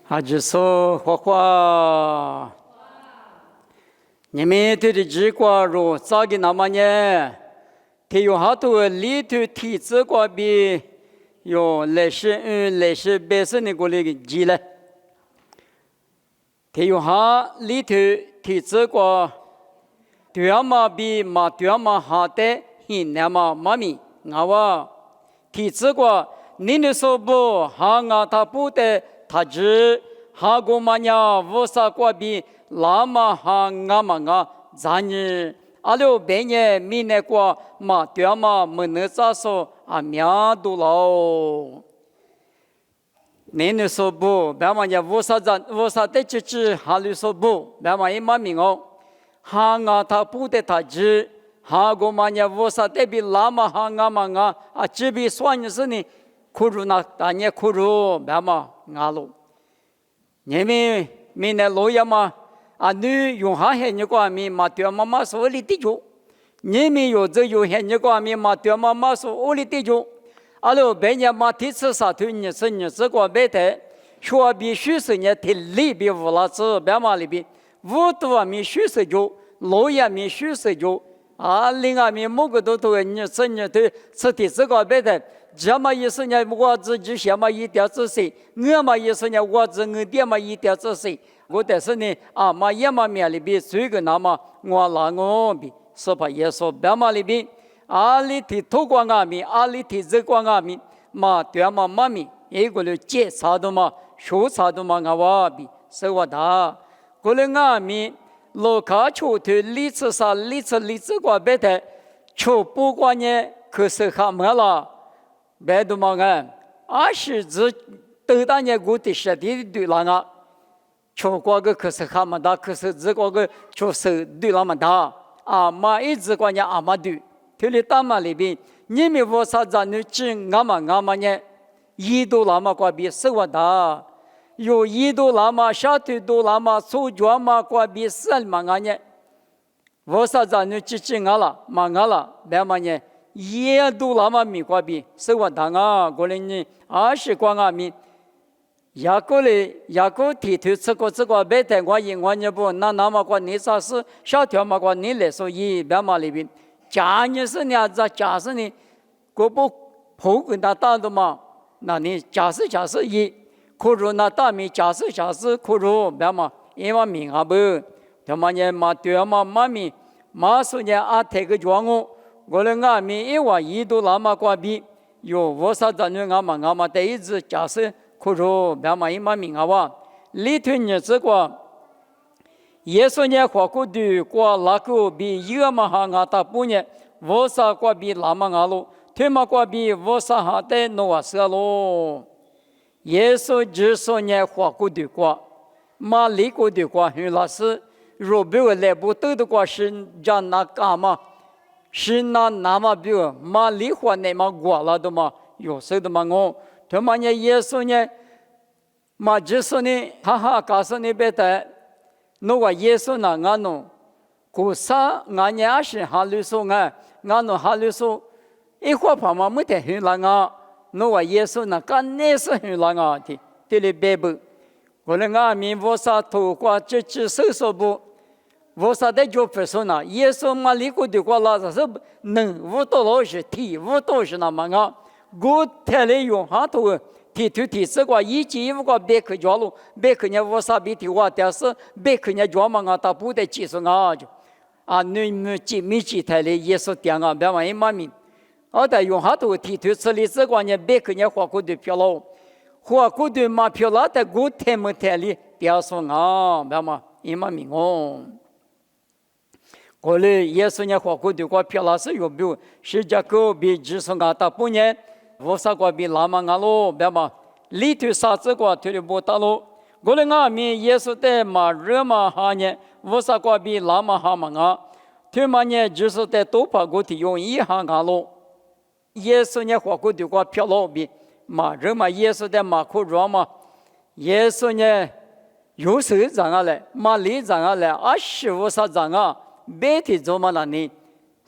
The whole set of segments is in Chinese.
阿只说花花，你们对的结果如咋个那么呢？他有好多里头体制过比有来是百姓的过来个积累，他有哈里头体制过，对嘛比嘛对嘛好的，现那么妈咪我话体制过，你的说不哈我他不得。他只哈古玛呀，无啥过比拉玛哈阿玛啊，咱呢阿六百年米那过嘛对嘛没能咋说啊苗都喽。你那说不，别嘛呀无啥的只哈律说不，别嘛一嘛名哦，哈啊他不得他只哈古玛呀无啥的比拉玛哈阿玛啊啊只比算是呢。苦如那当年苦如别嘛阿路，你们明年老爷嘛啊女用哈黑你个咪嘛对妈妈说里地主，你们有这有黑你个咪嘛对妈妈说我里地主，阿罗别人嘛提次啥推你是你这个别的，说比虚实你提里比乌拉子别嘛里边，乌多咪虚实就老爷咪虚实就啊另外咪某个都你是你对是提这个别的。这么意思呢？我自己想嘛一点仔细，我嘛意思呢？我自我点嘛一点仔细。我但是呢，啊嘛也嘛面里边随个那么我拉我比，是吧？也说别嘛里边，阿里提透过阿米，阿里提这过阿米，嘛对嘛妈咪，一个了接啥都嘛，说啥都嘛我话比，是我的。过了阿米，老卡出去理次啥理次过别的，出不过呢，可是还没了。别的嘛个，阿是只都当年过的实地对了啊，出国个可是还没大，可是这个出手对了么大啊嘛一直关键阿嘛对，这里大嘛里边，你们我啥子你只阿嘛呢，一度那么过比是我大，有一度那么下头度那么出脚嘛过比是嘛呢，我啥子你只阿了嘛阿了，别嘛呢。也都那么米过比，是我当啊，过来呢，20光啊米，雅过来雅过提头这个别的我也不那么过你啥事小条嘛过你来说一别嘛里边，假你是呢假是呢，我不后跟他打的嘛，那你假是一，可如那大米假是可如别嘛，因为名啊不，他妈呢嘛对嘛妈咪，嘛说呢啊这个装我。我们阿米因为一度那么过比，有我啥子呢？阿嘛第一次假设可说别嘛一嘛名啊哇，里头呢这个，耶稣呢话过的过那个比一个嘛哈阿达不呢，我啥过比那么阿路，他嘛过比我啥哈的诺瓦斯咯，耶稣只说呢话过的过，嘛里过的过很老实，若不来不得的过是叫那干嘛？是那么比如嘛离婚那么过了的嘛，有时的嘛我，他妈呢耶稣呢，嘛就是呢，哈哈，告诉你别的，那个耶稣呢，俺侬，古啥俺也是哈律说俺侬哈律说，一会儿嘛没得很难啊，那个耶稣呢，干那是很难啊的，这里别不，我们俺民我啥透过这搜索不。我啥的就不说呢，耶稣嘛离过的过了，是能无多老是提无多是那么啊，我太来用哈头提这个一级一个别克交路，别克呢我啥别提我，但是别克呢交嘛啊，他不得技术啊就啊，你们没太来耶稣点啊，别玩意嘛命，我得用哈头提这里这个呢别克呢花过的票了，花过的嘛票了，但我太没太来，别说啊，别嘛一嘛命哦。后来耶稣呢话过的过票了是有比世界各比只是俺大半年，我啥个比拉嘛俺咯，别嘛里头啥子个推的不大咯。后来俺们耶稣的嘛热嘛哈呢，我啥个比拉嘛哈嘛俺，推嘛呢就是在多把个的用一行俺咯。耶稣呢话过的过票了比嘛热嘛耶稣的嘛可热嘛，耶稣呢有时怎样嘞，嘛里怎样嘞，25啥怎样。别提做嘛那呢，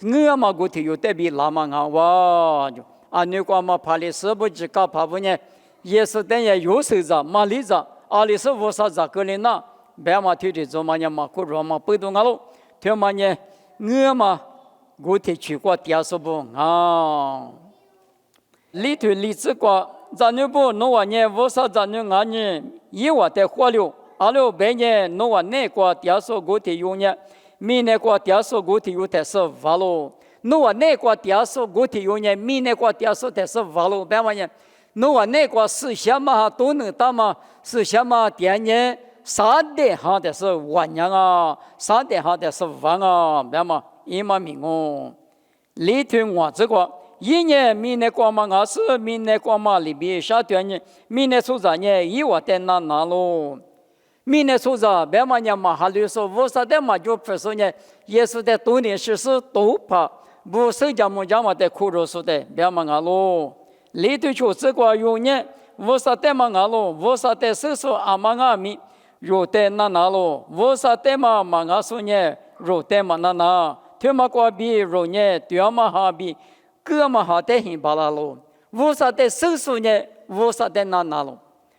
我嘛过去有得比拉嘛啊哇就啊你讲嘛怕的是不只搞怕不呢，也是等下有手子嘛里子阿里是无啥子个人呐，白嘛腿的做嘛呢嘛，可热嘛不动啊喽，他嘛呢我嘛我提去过第二不啊，里头里子过，咱女不弄完呢，无啥咱女俺呢，一万的花了，阿六白呢弄完那过第二我提用呢，明年过第二我提有的是完喽。弄完那个第二首我提用呢，明那个第二首的是完了，白嘛呢？弄完那个是什么都能打嘛？是什么电呢？三点行的是万年啊，三点行的是万啊，白嘛？一嘛明哦。里头我这个一年明那个嘛，我是明那个嘛里边下段呢，明那出啥呢？一万的那喽。明年出啥？白嘛呢？嘛还留说，我啥的嘛就不说呢，也是在多年实施都怕。不是讲么讲嘛的苦肉说的，别嘛阿喽。里头就这个用呢，我啥的嘛阿喽，我啥的是说阿嘛阿咪，有的那那喽，我啥的嘛阿说呢，有的嘛那那，他嘛过比有呢，对嘛哈比，哥嘛哈的很巴拉喽，我啥的是说呢，我啥的那那喽。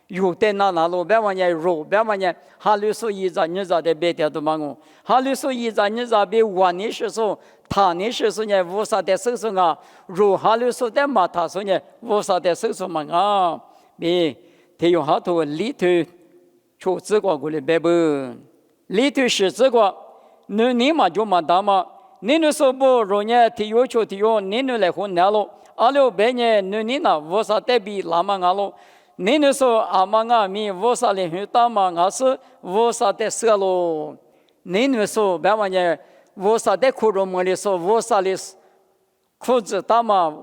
有的那那路，别玩意肉，别玩意，哈里说一扎你扎的别的都忙哦，哈里说一扎你扎别晚年时说，他年时说呢，无啥的手手啊，肉哈里说的嘛，他说呢，无啥的手手嘛啊，别，他用好多里头，出这个过来别不，里头是这个，你嘛就嘛大嘛，你那说不容易，他有就他有，你那来混了喽，阿六别呢，你那无啥的比拉嘛阿喽。你那说阿妈阿咪我啥的很大嘛？我是我啥的色喽？你那说别玩意，我啥的苦肉么的说我啥的裤子大嘛？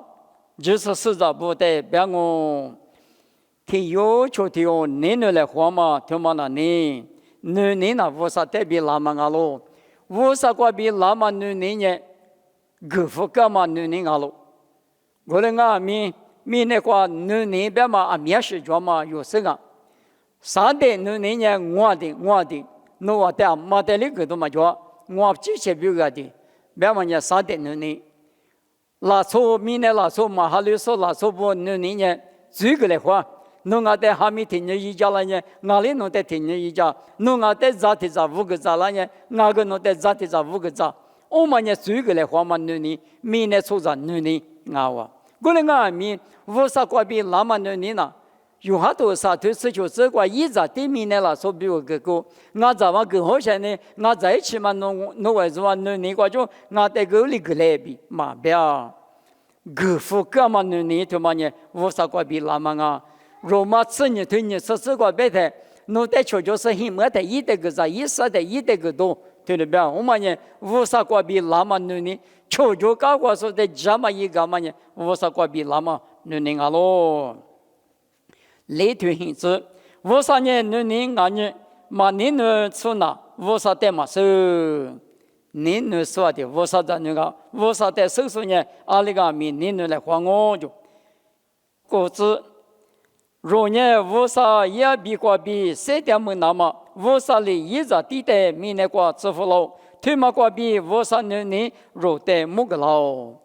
就是实在不得别我。提有就提有，你那来花嘛？他妈那你那我啥的比拉嘛阿喽？我啥个比拉嘛你呢？够不够嘛你阿喽？我的阿咪。明那个你别嘛啊，面试着嘛有这个，三代你呢我的，我的马代里个都嘛着，我之前别个的，别嘛呢三代你，拉错明那拉错嘛哈里说拉错不你呢，这个来话，侬阿在哈密听你一家了呢，哪里侬在听你一家，侬阿在咋的咋五个咋了呢，哪个侬在咋的咋五个咋，我嘛呢这个来话嘛你，明那错啥你啊哇。过来俺们无啥关比那么多年了，有好多啥都是就这个一直对面的了，说比我个个，俺咋么更好些呢？俺在一起嘛，弄为什么你个就俺在个里个来比嘛不要，个副干嘛你他妈呢？无啥关比那么啊？罗马吃你对你吃这个别的，侬在求就是很没得一的个啥，一时的一的个多，对不对？我们呢无啥关比那么你。求求搞过说的这么一个嘛呢？我说过比那么你阿喽，雷头hin子，我说呢你阿呢，嘛你呢出哪？我说的嘛是，你呢说的，我说的那个，我说的手手呢，阿里个米你呢来还我就，果子，若呢我说也比过比谁的么那么，我说的一直地带米那个支付喽。推嘛过比我啥你肉的木个喽，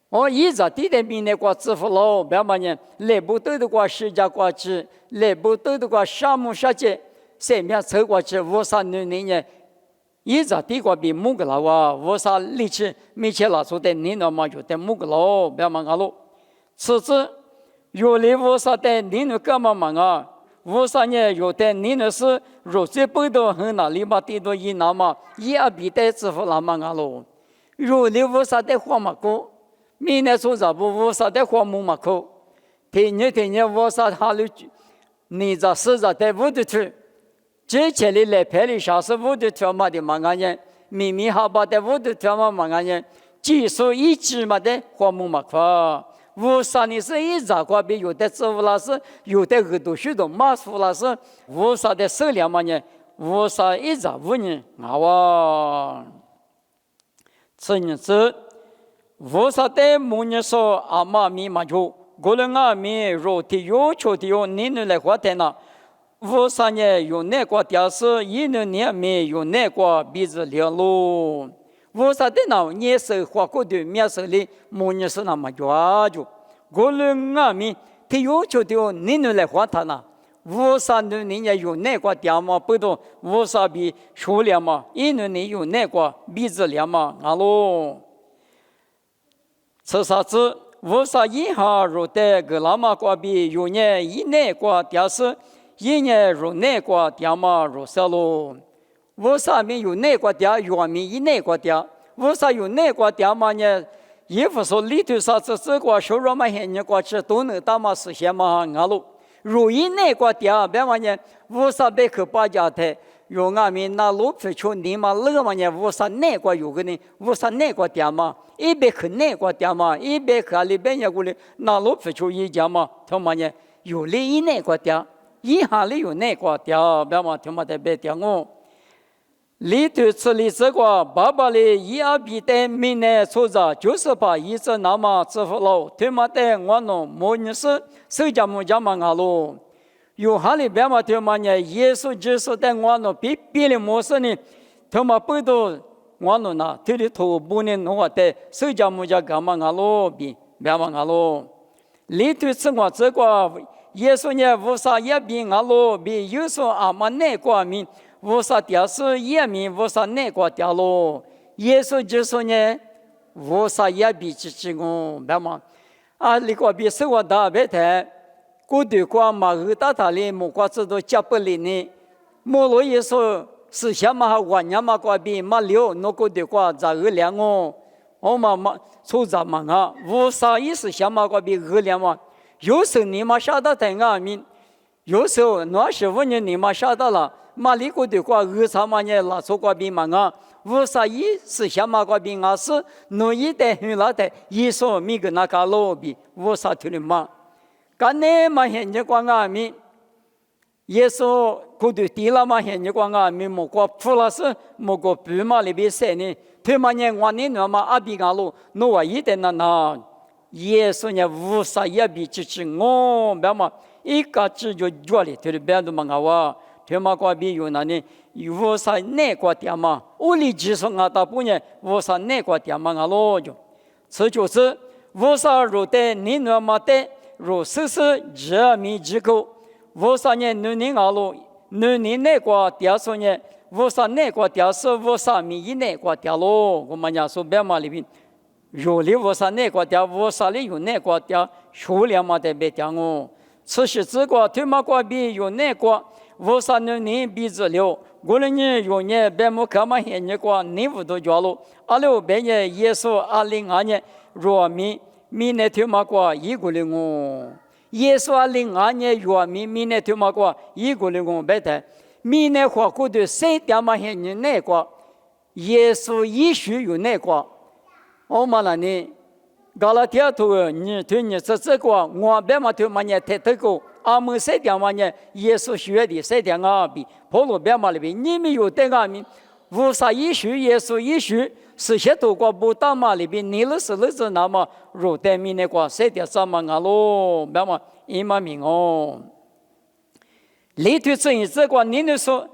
我一直地的比那个支付喽，别嘛呢，来不得的个世界过去，来不得的个沙漠世界，前面走过去，我啥你呢，一直地个比木个喽啊，我啥力气没钱拿出的，你那么就的木个喽，别嘛阿喽，此次有来我啥的，你那干嘛嘛啊？我啥呢？有的你那是肉质不多很哪里嘛？地多一那么也比得支付那么啊喽。有的我啥的花嘛高，明年做啥不？我啥的花木嘛高。天天我啥哈里，你这是啥的屋里头？这前里来拍的啥是屋里头嘛的嘛个人？明明好把的屋里头嘛个人，技术一致嘛的花木嘛高。我啥呢？是一咋个比有的植物啦是，有的很多许多马树啦是，我啥的数量嘛呢？我啥一咋五年啊哇？这日子，我啥的母年说阿妈咪嘛就，过了阿咪肉的有求的有，你来花的呢？我啥呢？有那个电视，一年没有那个鼻子亮喽。我啥的呢？你是花过的面色里，母年是那么就，过了阿咪，他有求的你来花他呢？无啥女人也有那个点嘛，不懂无啥比数量嘛，一女人有那个比质量嘛，阿罗。此啥子？无啥一下入得个那么个比有年一年个点是，一年入那个点嘛入少咯。无啥没有那个点，原名一那个点，无啥有那个点嘛呢？也不说里头啥子这个收入嘛，现你个这都能打嘛实现嘛，阿罗。如一那个点，别嘛呢？无啥别去把家的。用俺们那路费出你嘛，那么呢？无啥那个有个呢？无啥那个点嘛？一边去那个点嘛，一边去里边那个里那路费出一家嘛，他嘛呢？有里一那个点，一下里有那个点，别嘛他妈的别点哦。里头这里这个爸爸里一二比的明年出着，就是把一直那么支付了，他妈的我弄莫你是手家木家嘛阿罗。有哈里边嘛，他妈呢？耶稣基督在我那比的模式呢，他妈不都我那那，他的头部呢，我的手家木家干嘛阿罗比边嘛阿罗，里头是我这个耶稣呢，无啥也比阿罗比，有时候阿妈那个名，无啥屌丝也名，无啥那个屌咯，耶稣基督呢，无啥也比自己我边嘛，啊，你个比是我大白的。古对过马尔大塔里木瓜子都加不里呢，莫罗也说是下嘛晚年嘛瓜比马六那个对过在二两哦，我嘛出咱嘛啊，无啥意思下嘛瓜比二两嘛，有时候你嘛下到台岸面，有时候那15年你嘛下到了，马里个对过二啥嘛呢拉出瓜比嘛啊，无啥意思下嘛瓜比啊是诺一代很老的，一说米个那个老比无啥听的嘛。干呢嘛现在光阿米，耶稣古对地了嘛现在光阿米莫过普拉斯莫过布嘛里边说呢，他嘛呢我呢那嘛阿比阿路，那我一点那耶稣呢无啥也比支持我，别嘛一个只就做哩，他的别的嘛我，他嘛过比有那呢无啥那个点嘛，屋里只是阿大不呢无啥那个点嘛阿路就，这就是无啥入的你那嘛的。如事事这米之口，无啥年女人阿路，女人那个掉说呢，无啥那个掉是无啥米一那个掉咯，我们讲说别嘛里边，有里无啥那个掉，无啥里有那个掉，数量嘛得别掉哦。此时这个他妈个比有那个，无啥女人比治疗，我们呢有呢别么干嘛现那个你不都叫咯，阿六别呢耶稣2002年若米。米内头马过一个人哦，耶稣2002年月米内头马过一个人哦，别的米内花过的谁点嘛现你那个，耶稣也许有那个，我们那呢，加拉提亚头你对你这个我别嘛头嘛呢太这个，阿们谁点嘛呢？耶稣学的谁点啊比，保罗别嘛里边你们有点阿米，无啥也许耶稣也许。是些多个不大嘛里边，你了是日子那么入得米那个谁的什么啊咯？别嘛一嘛明哦。里头这个你那说，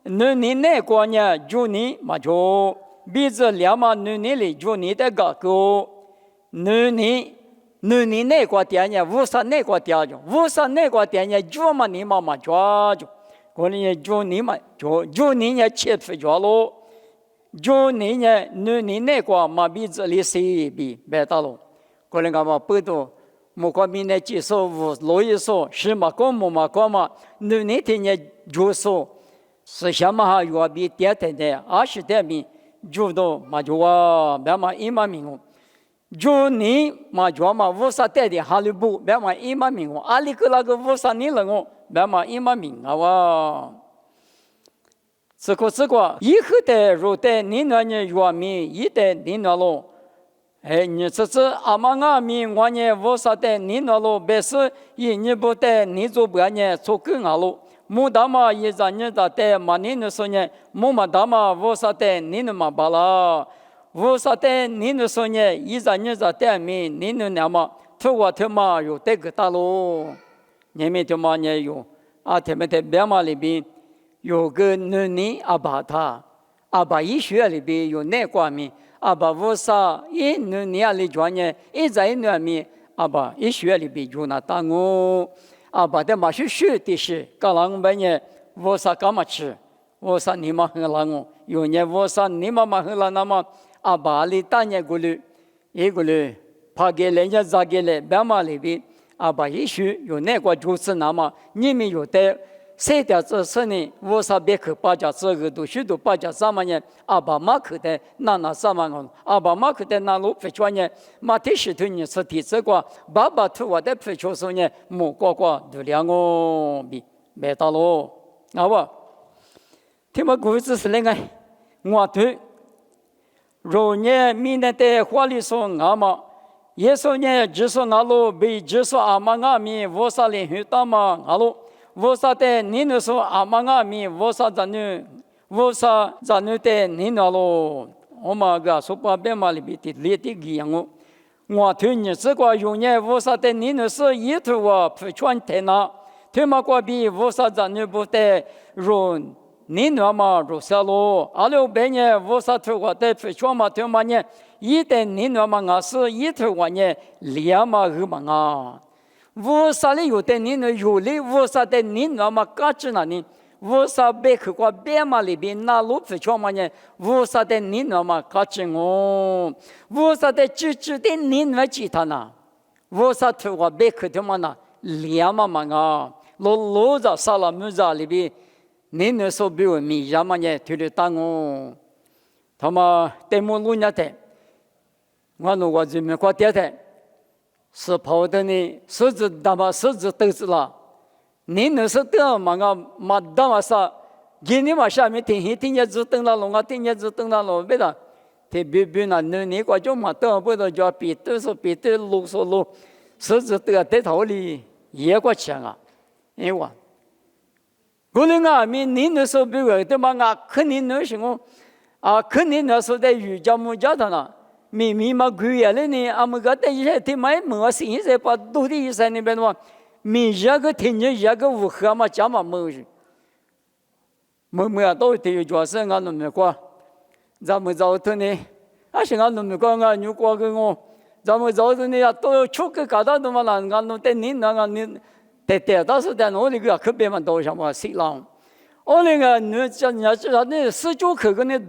你那个呢？就你嘛就，比这两嘛你里就你的个个，你那个点呢？无啥那个点就，无啥那个点呢？就嘛你嘛嘛抓就，可能就你嘛就你呢切不着咯。就你呢，你那个嘛比这里谁比别大了？可能干嘛不多？莫个米呢接受无罗一说，是嘛个嘛个嘛？你天呢就说，是什么哈？要比点点的20点米就到嘛就啊，别嘛一嘛明哦。就你嘛就嘛无啥点的哈利布，别嘛一嘛明哦。阿里个那个无啥你了哦，别嘛一嘛明啊哇。这个，以后的如的你那呢原名，一的你那咯，哎，你这阿妈阿咪我呢无啥的你那咯，别是一你不的你做不呢做更好咯，木大嘛一张你的的嘛你那说呢，木嘛大嘛无啥的你那嘛巴拉，无啥的你那说呢，一张你的的咪你那嘛，他嘛有这个大咯，你们他嘛呢有，啊他们的别嘛里边。有个女阿爸他，阿爸医学里边有那个名，阿爸无啥一女里专业，一在那面阿爸医学里边有那当我，把的马去学的是，刚啷个呢？我啥干嘛吃？我啥你妈很啷个？有年我啥你妈妈很啷那么把里大年过来，一个嘞，怕给人家咋给嘞？别嘛里边把也许有那个就是那么你们有的。谁的这事呢？我啥别去把家这个都许多把家啥么呢？把马去的那啥么个？把马去的那路不穿呢？马的石头呢是地这个，爸图我的不穿时呢，木瓜都两个比没到喽，好不？听么故事是那个，我对，若年明年的话里说俺嘛，耶稣呢只说俺路比只说俺嘛俺咪我啥连许大嘛俺路。我啥的你那说妈阿咪，我啥子呢？我啥子呢的你那咯？我嘛个说把别嘛里边的列的个样哦。我推你这个用呢，我啥的你那是一头我不穿的那，推嘛个比我啥子呢不的用你那嘛入下咯。阿六百年我啥头我的不穿嘛推嘛呢？一的你那嘛我是一头我呢两嘛二嘛啊。我啥里有的你呢？有的我啥的你那么嘎子那呢？我啥别去过别嘛里边那路不穿嘛呢？我啥的你那么嘎子哦？我啥的只的你那其他呢？我啥去过别去的嘛呢？两嘛嘛啊，路着啥了么子里边，你那说比我米呀嘛呢？推的当哦，他妈对么路呢的？我那个这边过点的。是跑的呢，狮子大把狮子都是了。你那是的嘛个嘛大嘛啥？今年嘛下面天天只等了龙啊，天天只等了龙，别的。他别那你个就嘛等不到叫别的说别的路说路，狮子得在头里也过强啊，因为过来啊，你那时候别个的嘛啊，肯定那什么肯定那时候在瑜伽木家的呢。咪嘛贵呀嘞呢，们个的一些他妈没新鲜把都的一些那边的话，咪一个天天一个乌黑嘛加嘛没事，没啊都得有角色俺弄没过，咱们早的呢，是俺弄没过俺牛过个我，咱们早的呢呀都出个搞到的嘛啦，俺弄的你那个你，得到是在哪里个可别嘛都什么西浪。我那个你叫人家知道那19口个那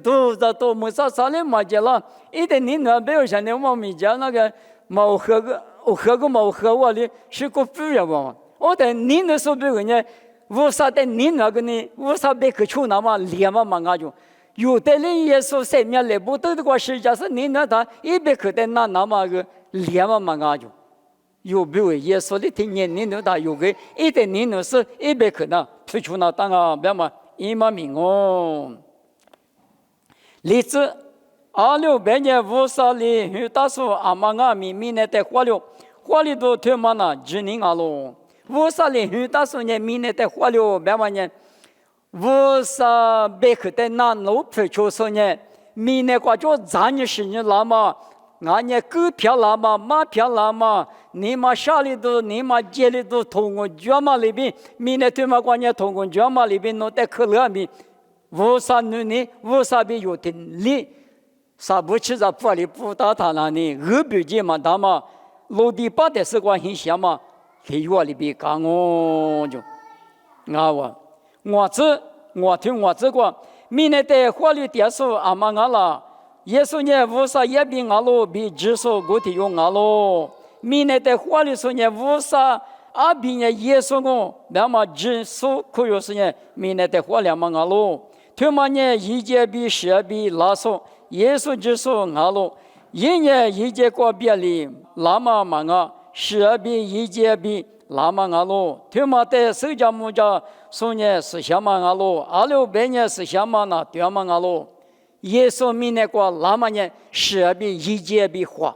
都没啥嘞嘛接了，一点你那没有像那我们家那个毛喝个毛喝我的是个不要嘛，我的你那时候别个呢，我啥的你那个呢，我啥别个出那么连嘛嘛就，有的人也说生命来不得的个实际是你那他一别个的那么个连嘛嘛就。有比如耶稣的听年龄的他有个一点年龄是一百可能推出那当不要嘛一万名哦。例子2600年50里有大数妈阿米呢在花里都推嘛那只能咯。50里有大数呢米呢在花里不要嘛呢50百可那路推出说呢米呢挂着咱也是呢那么。俺也狗票了嘛，马票了嘛，你嘛下里头，你嘛街里头，通过脚嘛里边，明天对嘛关键通过脚嘛里边，弄在可乐边，无啥女呢，无啥边有的力，啥不吃啥不里不打他那呢，二百斤嘛大嘛，落地把的是关很小嘛，里院里边讲哦就，我听我这个，明天在法律电视嘛俺了。耶稣呢，无啥也比俺咯，比只说个体用俺咯。明年在话里说呢，无啥比呢耶稣我，那么只说可有是呢，明年在话里嘛俺咯。他们呢，一节比10比拉说，耶稣只说俺咯。一年一节过别里，拉嘛嘛俺，10比一节比拉嘛俺咯。他们在手家木家说呢是想嘛俺咯，2600年是想嘛那对嘛俺咯。耶稣明年过拉嘛呢10比一节比花，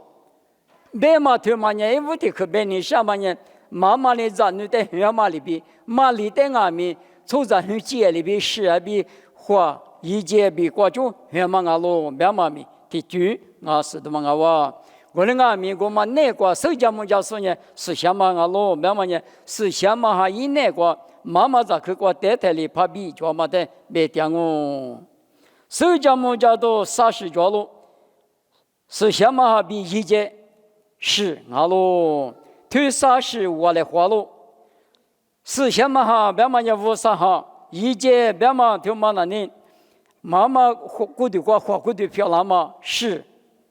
别嘛推嘛呢，无的可别你下嘛呢，妈妈的咱女的远嘛里边，妈里的俺们从咱女节里边10比花一节比过就远嘛俺咯，别嘛咪的句是的嘛我的俺们我嘛那个手家木家说呢是想嘛俺咯，别嘛呢是想嘛哈一那个妈妈咋去过带台里怕比叫嘛的别讲哦。手家木家都30角路，是想嘛哈比一节是俺咯，推30我来花路，思想嘛哈，别嘛也无啥哈，一节别嘛就嘛那呢，妈妈过的过得漂亮嘛是，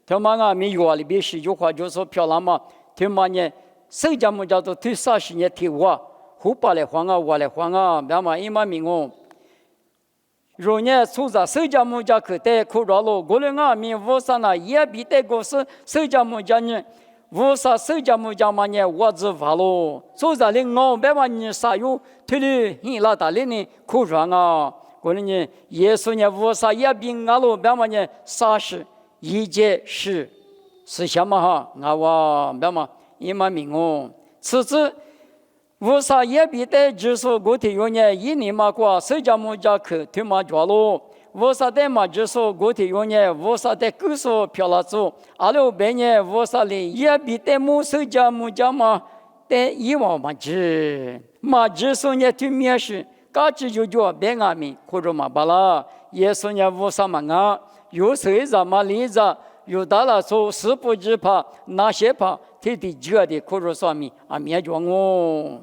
就嘛啊没有里边是句话就说漂亮嘛，就嘛呢，谁家么叫做对30年提我，后把来还啊，我来还啊，别嘛一嘛命哦。若呢，出在谁家么家去带苦着了，过来啊命无啥呢，也比带个是谁家么家呢？无啥谁家么家嘛呢？我只发了，出在哩我别嘛呢啥有推理，你老大哩呢苦着啊。过来呢，耶稣呢无啥也比俺了，别嘛呢啥事一件事，是什么哈？俺我别嘛一嘛命哦，此次。无啥也比带只说过体有呢，一年嘛过，谁家么家去推嘛着了。无啥带嘛只说过体有呢，无啥带够说漂亮走。2600年无啥哩也比带么谁家么家嘛带一万嘛只，嘛只说呢推面试，嘎只就叫别俺们或者嘛巴拉，也说呢无啥嘛啊，有谁在嘛里在，有大了说是不知怕，哪些怕，天地觉的或者说咪啊面叫我。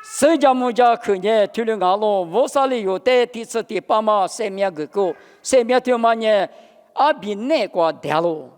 谁家么家去呢？推了俺咯，无啥理由带第次第8嘛，3面个狗，3面对嘛呢？阿比那个掉咯，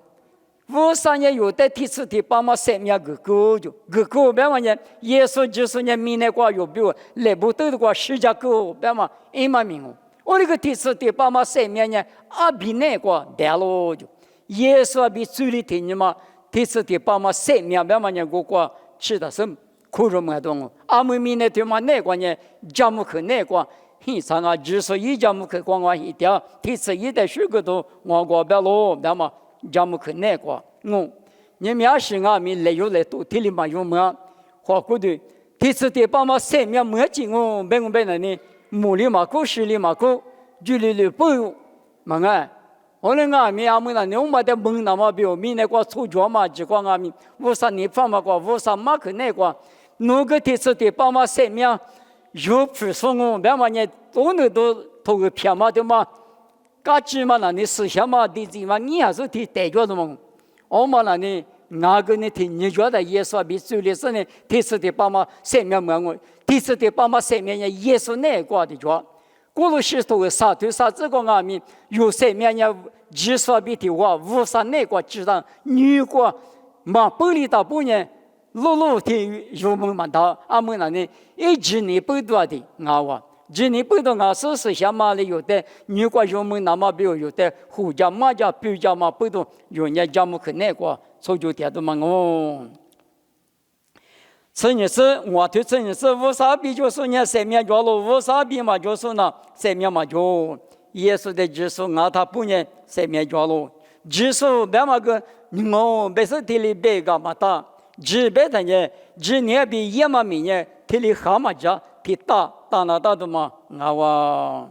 无啥呢？有带第次第8嘛，3面个狗就个狗，别嘛呢？耶稣就是呢，米那个有比如来不得的个10家狗，别嘛一嘛命哦。我那个第次第8嘛，3面呢，阿比那个掉咯就，耶稣比嘴里听你嘛，第次第8嘛，3面别嘛呢？我个吃的什么？苦着么东，阿们米呢对嘛那个呢，家木去那个，现场啊，只是一家木去光光一条，第次一代水果都我过不了，那么家木去那个，你们要是啊，米来有来都体里嘛有么，花过的，第次第8嘛3面没进哦，别那呢，木里嘛够10里嘛够，距离不嘛啊。我那个米阿们那，我们在蒙那么表，米那个出脚嘛，只光阿米，无啥你放嘛个，无啥马去那个。那个第次第8嘛3面有不说我，别嘛呢，都投个票嘛对嘛，嘎子嘛那你思想嘛对子嘛，你还是提代表的嘛，我嘛那你哪个你提你觉得耶稣比最历史呢？第次第8嘛3面没我，第次第8嘛3面呢耶稣那个的着，过了许多个啥对啥这个阿米有3面呢，只说比的话无啥那个知道，女个嘛不离大不呢。路的有门嘛到，阿们那呢，一直你不多的啊哇，只你不多啊，是想嘛里有的，如果有门那么比如有的胡家马家表家嘛不多，有人家么可那个，所以就点都嘛哦。这也是我对这也是无啥比就是呢3面着了，无啥比嘛就是呢3面嘛就，耶稣的指数啊他不呢3面着了，指数别嘛个我别是地里别个嘛他。只别的呢，只年比一嘛明年，体力好嘛家，体大那大的嘛，啊哇，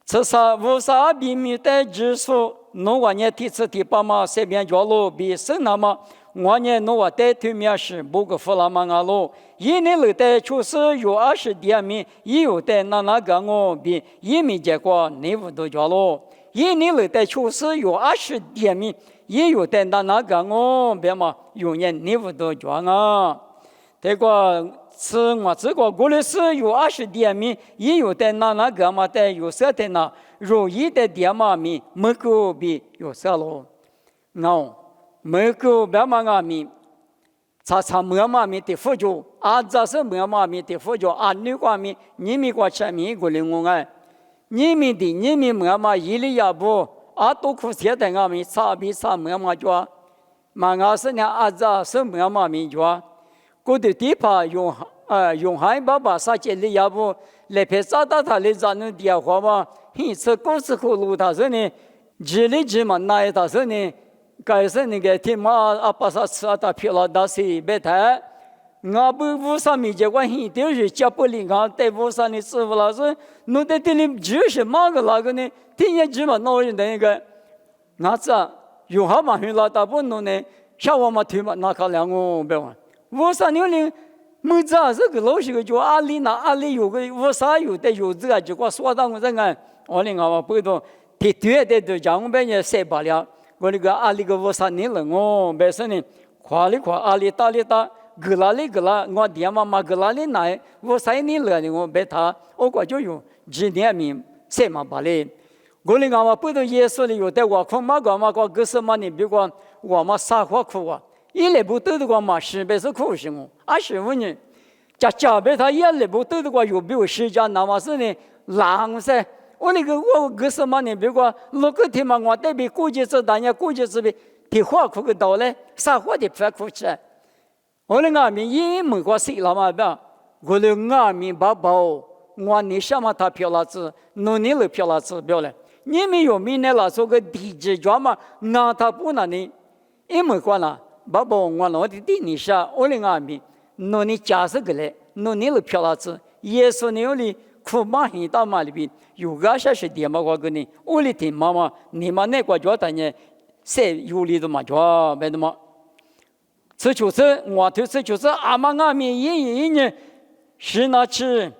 这啥无啥比米的指数，侬我呢第次第8嘛3面着了，比是那么，我呢侬我带对面是不个弗拉嘛啊喽，一年里的就是有20点米，也有的那个我比一米结果内部都着了，一年里的就是有20点米。也有的那个我别嘛，有人你不都装啊？这个是我这个过来是有20点米，也有的那个嘛的有色的那容易的点嘛米，没够比有色咯。没够别嘛阿米，查没嘛米的辅助，这是没嘛米的辅助，你个米你米个前面过来我哎，你米没嘛伊里也不。都苦些的阿米差比差没嘛着，嘛阿是呢这是没嘛米着，过的地方用海爸爸啥建立也不来拍啥大他来咱们电话嘛，一次公司口路他说呢，这里只嘛那一他说呢，该是那个天嘛把啥吃他漂了到是别太。我不无啥米结果，一点是接不离我，对无啥的师傅老师，侬在这里就是嘛个那个呢？天天只嘛闹人那个，我这有好嘛去老大不弄呢？下午嘛推嘛那个两个别问，无啥牛呢？没这这个老师个叫阿里那阿里有个无啥有的有这个结果说到我这个，我哩我不懂，提对的都讲我别人塞罢了，我那个阿里个无啥你了我别说呢，夸里夸阿里大里大。格拉里格拉，我爹妈嘛格拉里来，我3年了呢，我被他，我过就用几年名什么巴嘞。我哩俺们不都耶稣哩有的我看嘛个嘛个个什么呢？比如讲我们撒花苦啊，一来不都的个嘛10倍是苦是么？25年，加倍他一来不都的个有比我10家那么是呢狼噻。我那个我个什么呢？比如讲那个天嘛，我这边估计是大家估计是边提花苦个到嘞，撒花的不苦吃。我哩俺们也没个谁了嘛吧？我哩俺们爸爸，我你什么他漂亮子，农年了漂亮子漂亮。你们有明年了做个地质专嘛？俺他不那呢，也没关了。爸爸，我老的地你下，我哩俺们，农年加是个嘞，农年了漂亮子，耶稣你里苦嘛很大嘛里边，有个啥是点嘛我跟你，我哩听妈妈，你妈那个叫他呢，谁有理的嘛叫别的嘛。这就是我对这就是阿妈阿咪一年是那吃。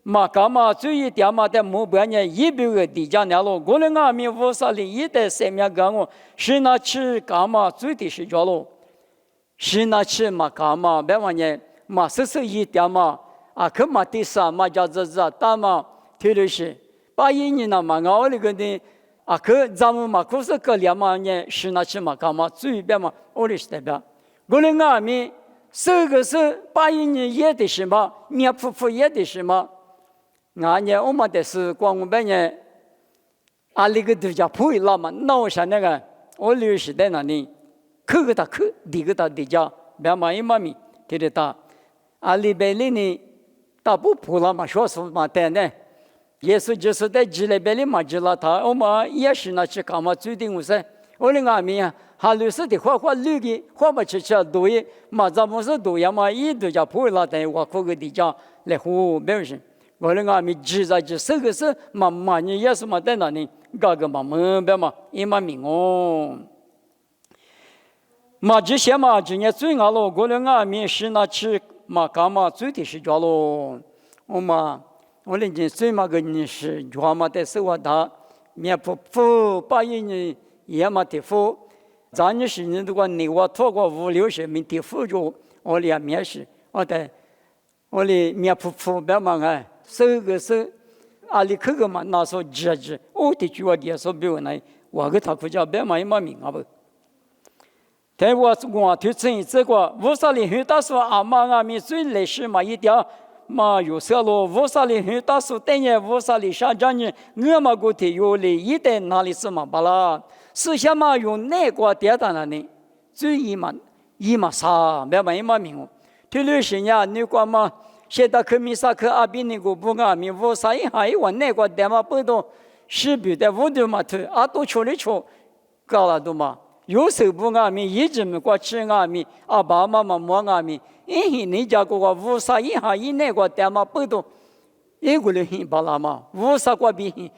嘛，干嘛注意点嘛？在目标呢，100个地价年了，我哩俺们50里一代生命干我，是那吃干嘛最低是着了，是那吃嘛干嘛？别忘呢，嘛41点嘛，啊，可嘛第三嘛叫大嘛，推的是81年了嘛，我那个呢，啊，可咱们嘛可是个2嘛呢，是那吃嘛干嘛最边嘛，我哩是代表，我哩俺们这个是81年也的是嘛，面夫也的是嘛。俺呢，我们的是光我们呢，啊，那个度假铺一拉嘛，那我想那个，我留是在那里，去个他去，地个他地家，别嘛一嘛米，对的他，啊，里边里呢，他不铺了嘛，说什么的呢？也是就是在基里边里嘛，知了他，我们也是那去干嘛注定我噻，我的俺们呀，还留是的花绿的，花不吃多耶，嘛咱们是多呀嘛，一度假铺一拉的，我去个地家来胡别是。我哩俺们知在这这个是嘛嘛呢也是嘛在那里，个个嘛门别嘛一嘛名哦，嘛这些嘛今年最爱了，我哩俺们是那吃嘛干嘛最的是着咯，我哩今最嘛个人是着嘛的是我他面不81年也嘛的付，咱你是人都个你我拖过5、60名的付着，我哩面是我的。我哩面不别嘛哎，这个是阿里去个嘛，那时候直，我的句话也说别个来，我个他不叫别嘛一嘛名啊不。但我推荐这个50里很大数阿妈阿咪最历史嘛一条嘛有时候50里很大数等于50里上将呢，我嘛个提有里一代哪里是嘛巴拉，是下嘛用哪个点的那呢？最一嘛啥别嘛一嘛名哦。推律师呀，你管嘛？现在去米萨克阿比那个不阿米我啥一下一晚那个电话不都是比的我都嘛推啊都处理处搞了都嘛有时候不阿米一直没过吃阿米阿爸妈妈摸阿米因你家个我啥一下一那个电话不都一个人hin巴拉嘛我啥个比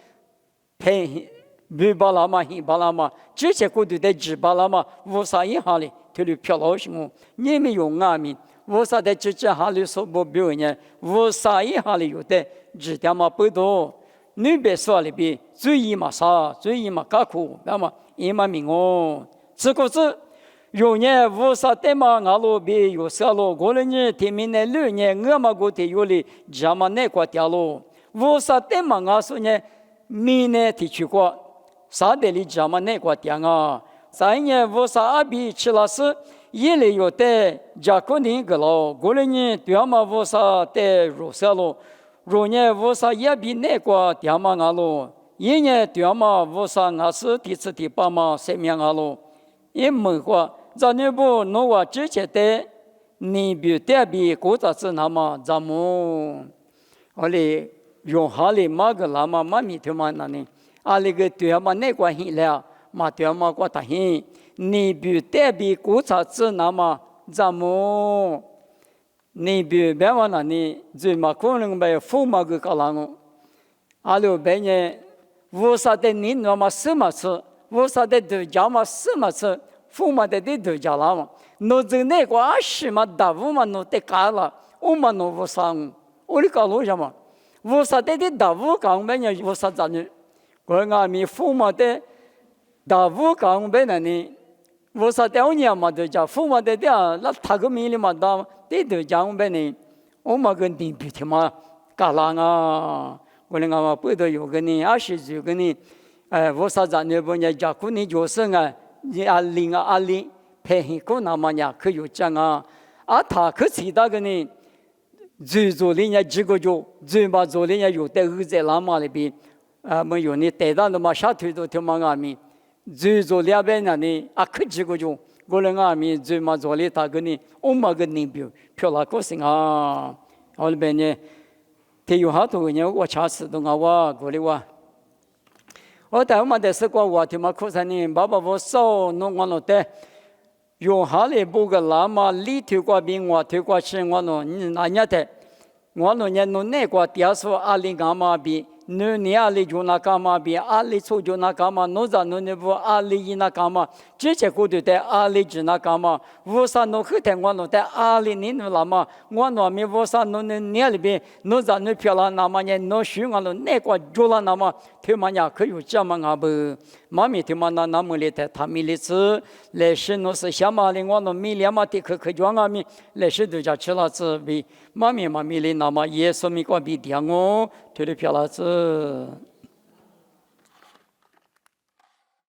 陪比巴拉嘛hin巴拉嘛之前过度的只巴拉嘛我啥一下哩推了漂亮什么你没有阿米。我啥的之前哈里说不表呢？我啥一哈里有的，只点嘛不多。你别说里边最一嘛啥，最一嘛干苦，那么一嘛命哦。这个是有年我啥的嘛，俺路边有啥路，过了年天明的6年，我嘛过的有哩，这嘛那个掉路。我啥的嘛，俺说呢，明年提去过，啥的哩这嘛那个掉啊。3年我啥阿比吃了是。一类有的加工那个咯，过了年对嘛我啥的入色咯，入年我啥也比那个对嘛俺咯，一年对嘛我啥俺是第4、第8嘛生命俺咯，也没个，咱那不弄我之前的，你比对比国家是那么咱们，我哩用哈哩嘛个那么嘛米头嘛那呢，啊那个对嘛那个很了，嘛对嘛个大很。你比代表国家子那么咱们，你比别忘了你最嘛可能被父母个搞啷个，阿六别人我啥的你那么什么吃，我啥的都讲嘛什么吃，父母的都讲了嘛，那这那个20嘛大我嘛那得干了，我嘛那我上，我的搞路什么，我啥的大我讲别人我啥子呢，我阿咪父母的大我讲别人呢。我说的我嘛都叫父母的的，那他个米里嘛当得都讲呗呢，我嘛跟你比他妈干啦啊，我那个嘛不得有个呢，20岁个呢，我说咱那边人家过年就是啊，你阿里配合过那么呀，可有讲啊，他可其他个呢。最做人家几个就最把做人家有的儿子拉马里边，没有你带到那么下腿都他妈阿米，最做两边人呢可几个就我们阿米最嘛做的他个呢，我嘛个人票那个性啊，我那边呢，他有好多个人我查实都我过来哇，我但我们的时光我他妈可是呢，爸爸我少弄我了的。用下来不个那么里头过边我头过去我喏，你那年的，我喏年喏那个第二说阿里干嘛比，你阿里就那干嘛比，阿里出就那干嘛，侬在侬那不阿里伊那干嘛，这些过头的阿里就那干嘛，我啥侬后头我喏在阿里你喏那么，我喏没我啥侬那年里边，侬在侬漂亮那么呢，侬选我喏那个就了那么，他妈呀可有这么阿不。妈咪他妈那么里的，他们里是来是侬是小马里我侬米两马的可装阿米来是都叫吃了子比妈咪里那么也说米个比点我，推的漂亮子。